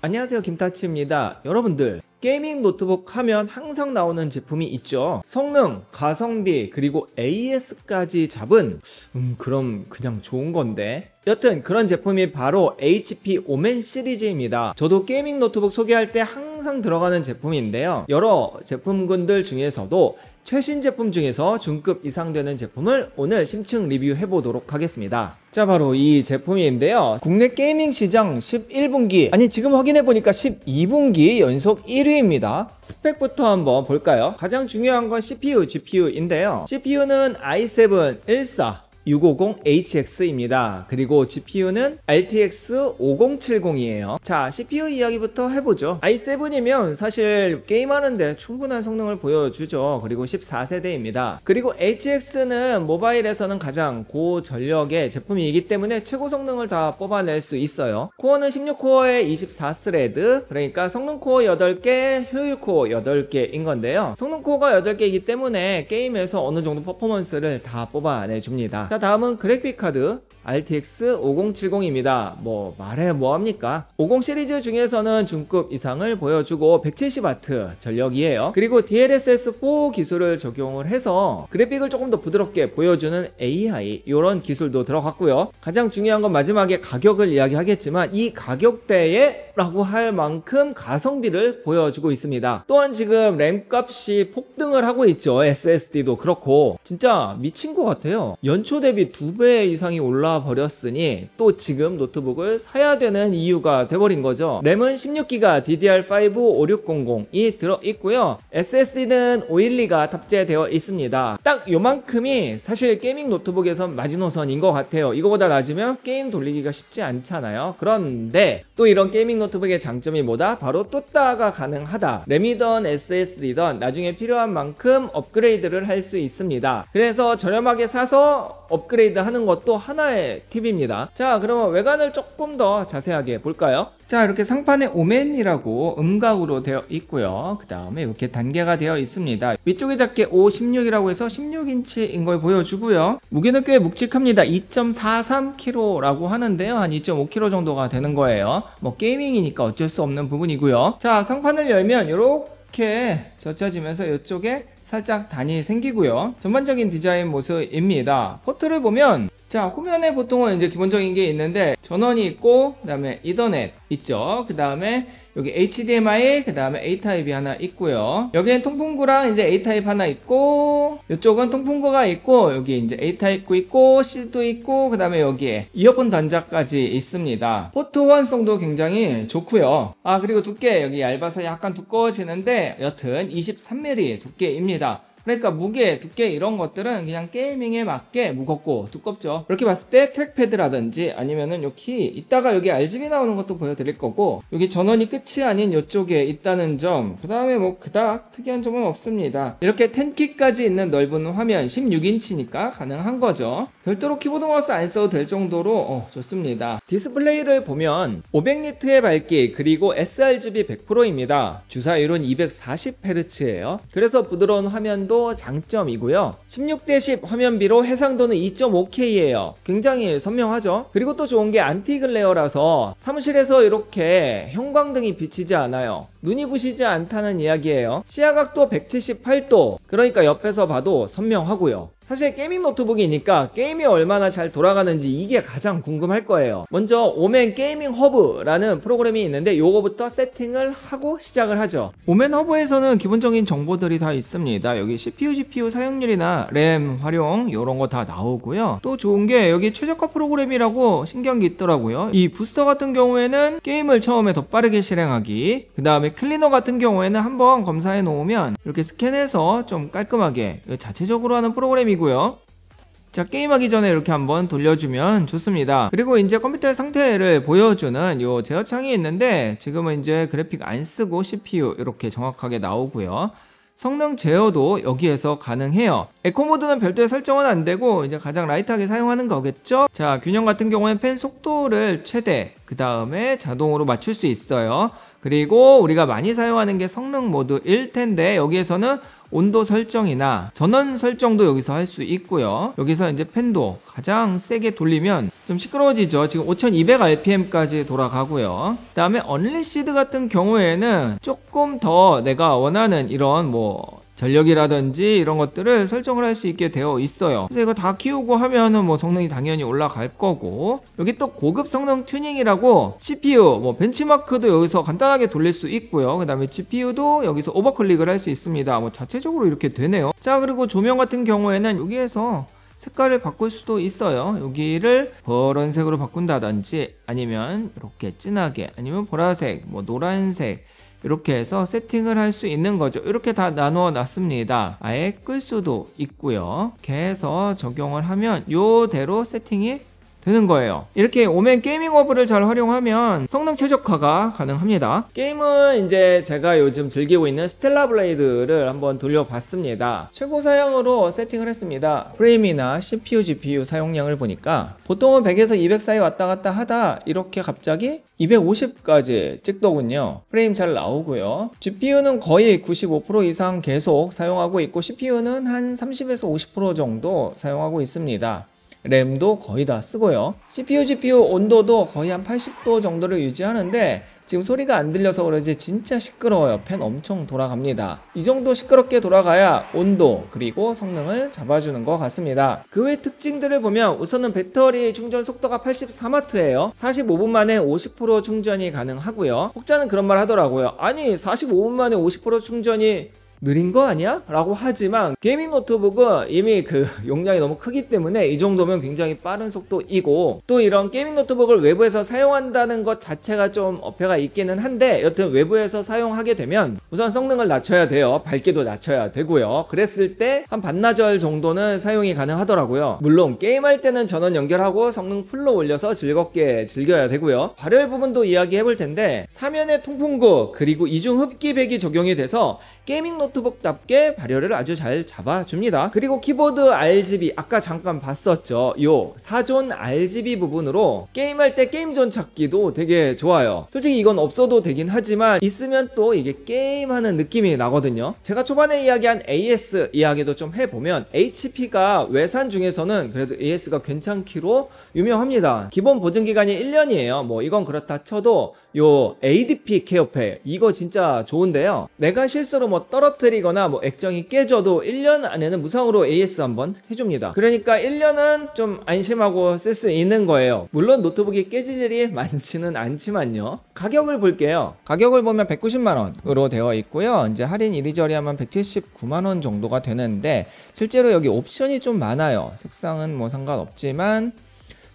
안녕하세요, 김타치입니다. 여러분들, 게이밍 노트북 하면 항상 나오는 제품이 있죠. 성능, 가성비, 그리고 AS까지 잡은 그럼 그냥 좋은 건데. 여튼 그런 제품이 바로 HP 오멘 시리즈입니다. 저도 게이밍 노트북 소개할 때 항상 들어가는 제품인데요. 여러 제품군들 중에서도 최신 제품 중에서 중급 이상 되는 제품을 오늘 심층 리뷰해 보도록 하겠습니다. 자, 바로 이 제품인데요. 국내 게이밍 시장 11분기, 아니 지금 확인해 보니까 12분기 연속 1위입니다. 스펙부터 한번 볼까요? 가장 중요한 건 CPU, GPU인데요. CPU는 i7 14650HX입니다. 그리고 GPU는 RTX 5070이에요. 자, CPU 이야기부터 해보죠. i7이면 사실 게임하는데 충분한 성능을 보여주죠. 그리고 14세대입니다. 그리고 HX는 모바일에서는 가장 고전력의 제품이기 때문에 최고 성능을 다 뽑아낼 수 있어요. 코어는 16코어에 24스레드, 그러니까 성능 코어 8개, 효율 코어 8개인 건데요. 성능 코어가 8개이기 때문에 게임에서 어느 정도 퍼포먼스를 다 뽑아내줍니다. 자, 다음은 그래픽카드 RTX 5070입니다. 뭐 말해 뭐합니까? 50 시리즈 중에서는 중급 이상을 보여주고 170W 전력이에요. 그리고 DLSS4 기술을 적용을 해서 그래픽을 조금 더 부드럽게 보여주는 AI, 이런 기술도 들어갔고요. 가장 중요한 건 마지막에 가격을 이야기하겠지만 이 가격대에 라고 할 만큼 가성비를 보여주고 있습니다. 또한 지금 램 값이 폭등을 하고 있죠. SSD도 그렇고 진짜 미친 것 같아요. 연초 대비 2배 이상이 올라 버렸으니 또 지금 노트북을 사야 되는 이유가 돼버린 거죠. 램은 16기가 DDR5 5600이 들어있고요. SSD는 512가 탑재되어 있습니다. 딱 요만큼이 사실 게이밍 노트북에선 마지노선인 것 같아요. 이거보다 낮으면 게임 돌리기가 쉽지 않잖아요. 그런데 또 이런 게이밍 노트북의 장점이 뭐다? 바로 뚜따가 가능하다. 램이던 SSD던 나중에 필요한 만큼 업그레이드를 할 수 있습니다. 그래서 저렴하게 사서 업그레이드 하는 것도 하나의 팁입니다. 자, 그러면 외관을 조금 더 자세하게 볼까요? 자, 이렇게 상판에 오멘이라고 음각으로 되어 있고요. 그 다음에 이렇게 단계가 되어 있습니다. 위쪽에 작게 516이라고 해서 16인치인 걸 보여주고요. 무게는 꽤 묵직합니다. 2.43kg라고 하는데요. 한 2.5kg 정도가 되는 거예요. 뭐 게이밍이니까 어쩔 수 없는 부분이고요. 자, 상판을 열면 이렇게 젖혀지면서 이쪽에 살짝 단이 생기고요. 전반적인 디자인 모습입니다. 포트를 보면 자, 후면에 보통은 이제 기본적인 게 있는데 전원이 있고 그 다음에 이더넷 있죠. 그 다음에 여기 HDMI, 그 다음에 A타입이 하나 있고요. 여기엔 통풍구랑 이제 A타입 하나 있고, 이쪽은 통풍구가 있고, 여기 이제 A타입도 있고, C도 있고, 그 다음에 여기에 이어폰 단자까지 있습니다. 포트 호환성도 굉장히 좋고요. 아, 그리고 두께 여기 얇아서 약간 두꺼워지는데 여튼 23mm 두께입니다. 그러니까 무게, 두께 이런 것들은 그냥 게이밍에 맞게 무겁고 두껍죠. 이렇게 봤을 때 트랙패드라든지 아니면은 요 키, 이따가 여기 RGB 나오는 것도 보여드릴 거고, 여기 전원이 끝이 아닌 이쪽에 있다는 점, 그 다음에 뭐 그닥 특이한 점은 없습니다. 이렇게 10키까지 있는 넓은 화면, 16인치니까 가능한 거죠. 별도로 키보드 마우스 안 써도 될 정도로 좋습니다. 디스플레이를 보면 500니트의 밝기, 그리고 sRGB 100%입니다. 주사율은 240Hz예요. 그래서 부드러운 화면도 장점이고요. 16:10 화면비로 해상도는 2.5K예요. 굉장히 선명하죠. 그리고 또 좋은 게 안티 글레어라서 사무실에서 이렇게 형광등이 비치지 않아요. 눈이 부시지 않다는 이야기예요. 시야각도 178도, 그러니까 옆에서 봐도 선명하고요. 사실 게이밍 노트북이니까 게임이 얼마나 잘 돌아가는지 이게 가장 궁금할 거예요. 먼저 오멘 게이밍 허브라는 프로그램이 있는데 요거부터 세팅을 하고 시작을 하죠. 오멘 허브에서는 기본적인 정보들이 다 있습니다. 여기 CPU, GPU 사용률이나 램 활용 이런 거 다 나오고요. 또 좋은 게 여기 최적화 프로그램이라고 신기한 게 있더라고요. 이 부스터 같은 경우에는 게임을 처음에 더 빠르게 실행하기, 그 다음에 클리너 같은 경우에는 한번 검사해 놓으면 이렇게 스캔해서 좀 깔끔하게 자체적으로 하는 프로그램이고, 자, 게임하기 전에 이렇게 한번 돌려주면 좋습니다. 그리고 이제 컴퓨터의 상태를 보여주는 요 제어창이 있는데 지금은 이제 그래픽 안 쓰고 CPU 이렇게 정확하게 나오고요. 성능 제어도 여기에서 가능해요. 에코 모드는 별도의 설정은 안 되고 이제 가장 라이트하게 사용하는 거겠죠. 자, 균형 같은 경우에는 펜 속도를 최대, 그 다음에 자동으로 맞출 수 있어요. 그리고 우리가 많이 사용하는 게 성능 모드일 텐데 여기에서는 온도 설정이나 전원 설정도 여기서 할 수 있고요. 여기서 이제 팬도 가장 세게 돌리면 좀 시끄러워지죠. 지금 5200rpm까지 돌아가고요. 그 다음에 언리시드 같은 경우에는 조금 더 내가 원하는 이런 뭐 전력이라든지 이런 것들을 설정을 할 수 있게 되어 있어요. 그래서 이거 다 키우고 하면은 뭐 성능이 당연히 올라갈 거고, 여기 또 고급 성능 튜닝이라고 CPU 뭐 벤치마크도 여기서 간단하게 돌릴 수 있고요. 그 다음에 GPU도 여기서 오버클릭을 할 수 있습니다. 뭐 자체적으로 이렇게 되네요. 자, 그리고 조명 같은 경우에는 여기에서 색깔을 바꿀 수도 있어요. 여기를 파란색으로 바꾼다든지 아니면 이렇게 진하게, 아니면 보라색, 뭐 노란색 이렇게 해서 세팅을 할 수 있는 거죠. 이렇게 다 나누어 놨습니다. 아예 끌 수도 있고요. 이렇게 해서 적용을 하면 요대로 세팅이 되는 거예요. 이렇게 오멘 게이밍 허브를 잘 활용하면 성능 최적화가 가능합니다. 게임은 이제 제가 요즘 즐기고 있는 스텔라 블레이드를 한번 돌려봤습니다. 최고 사양으로 세팅을 했습니다. 프레임이나 CPU, GPU 사용량을 보니까 보통은 100에서 200 사이 왔다 갔다 하다 이렇게 갑자기 250까지 찍더군요. 프레임 잘 나오고요. GPU는 거의 95% 이상 계속 사용하고 있고, CPU는 한 30에서 50% 정도 사용하고 있습니다. 램도 거의 다 쓰고요. CPU, GPU 온도도 거의 한 80도 정도를 유지하는데 지금 소리가 안 들려서 그러지 진짜 시끄러워요. 팬 엄청 돌아갑니다. 이 정도 시끄럽게 돌아가야 온도 그리고 성능을 잡아주는 것 같습니다. 그 외 특징들을 보면 우선은 배터리 충전 속도가 84W예요 45분 만에 50% 충전이 가능하고요. 혹자는 그런 말 하더라고요. 아니 45분 만에 50% 충전이 느린 거 아니야? 라고 하지만 게이밍 노트북은 이미 그 용량이 너무 크기 때문에 이 정도면 굉장히 빠른 속도이고, 또 이런 게이밍 노트북을 외부에서 사용한다는 것 자체가 좀 어폐가 있기는 한데, 여튼 외부에서 사용하게 되면 우선 성능을 낮춰야 돼요. 밝기도 낮춰야 되고요. 그랬을 때 한 반나절 정도는 사용이 가능하더라고요. 물론 게임할 때는 전원 연결하고 성능 풀로 올려서 즐겁게 즐겨야 되고요. 발열 부분도 이야기해 볼 텐데, 사면의 통풍구 그리고 이중 흡기백이 적용이 돼서 게이밍 노트북답게 발열을 아주 잘 잡아줍니다. 그리고 키보드 RGB 아까 잠깐 봤었죠. 요 4존 RGB 부분으로 게임할 때 게임존 찾기도 되게 좋아요. 솔직히 이건 없어도 되긴 하지만 있으면 또 이게 게임하는 느낌이 나거든요. 제가 초반에 이야기한 AS 이야기도 좀 해보면 HP가 외산 중에서는 그래도 AS가 괜찮기로 유명합니다. 기본 보증기간이 1년이에요 뭐 이건 그렇다 쳐도 요 ADP 케어팩 이거 진짜 좋은데요. 내가 실수로 뭐 떨어뜨리거나 뭐 액정이 깨져도 1년 안에는 무상으로 AS 한번 해줍니다. 그러니까 1년은 좀 안심하고 쓸 수 있는 거예요. 물론 노트북이 깨질 일이 많지는 않지만요. 가격을 볼게요. 가격을 보면 190만원으로 되어 있고요. 이제 할인 이리저리 하면 179만원 정도가 되는데, 실제로 여기 옵션이 좀 많아요. 색상은 뭐 상관없지만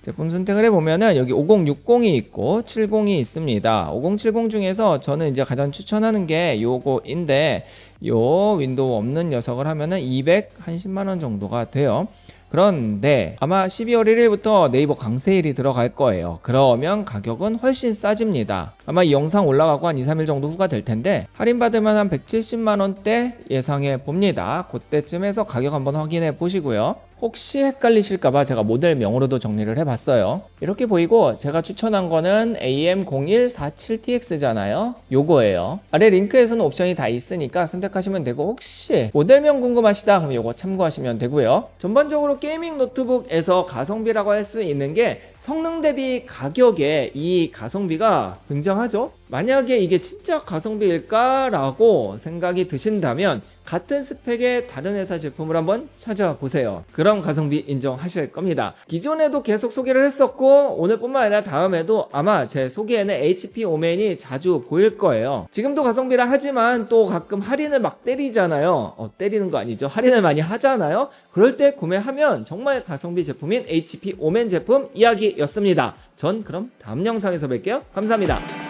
제품 선택을 해보면은 여기 5060이 있고 70이 있습니다. 5070 중에서 저는 이제 가장 추천하는 게 요거인데, 요 윈도우 없는 녀석을 하면은 210만원 정도가 돼요. 그런데 아마 12월 1일부터 네이버 강세일이 들어갈 거예요. 그러면 가격은 훨씬 싸집니다. 아마 이 영상 올라가고 한 2, 3일 정도 후가 될 텐데, 할인받으면 한 170만원대 예상해 봅니다. 그때쯤에서 가격 한번 확인해 보시고요. 혹시 헷갈리실까봐 제가 모델명으로도 정리를 해봤어요. 이렇게 보이고 제가 추천한 거는 AM0147TX잖아요. 요거예요. 아래 링크에서는 옵션이 다 있으니까 선택하시면 되고, 혹시 모델명 궁금하시다 그럼 요거 참고하시면 되고요. 전반적으로 게이밍 노트북에서 가성비라고 할 수 있는 게 성능 대비 가격에 이 가성비가 굉장하죠. 만약에 이게 진짜 가성비일까 라고 생각이 드신다면 같은 스펙의 다른 회사 제품을 한번 찾아보세요. 그럼 가성비 인정하실 겁니다. 기존에도 계속 소개를 했었고 오늘뿐만 아니라 다음에도 아마 제 소개에는 HP 오멘이 자주 보일 거예요. 지금도 가성비라 하지만 또 가끔 할인을 막 때리잖아요. 때리는 거 아니죠. 할인을 많이 하잖아요. 그럴 때 구매하면 정말 가성비 제품인 HP 오멘 제품 이야기였습니다. 전 그럼 다음 영상에서 뵐게요. 감사합니다.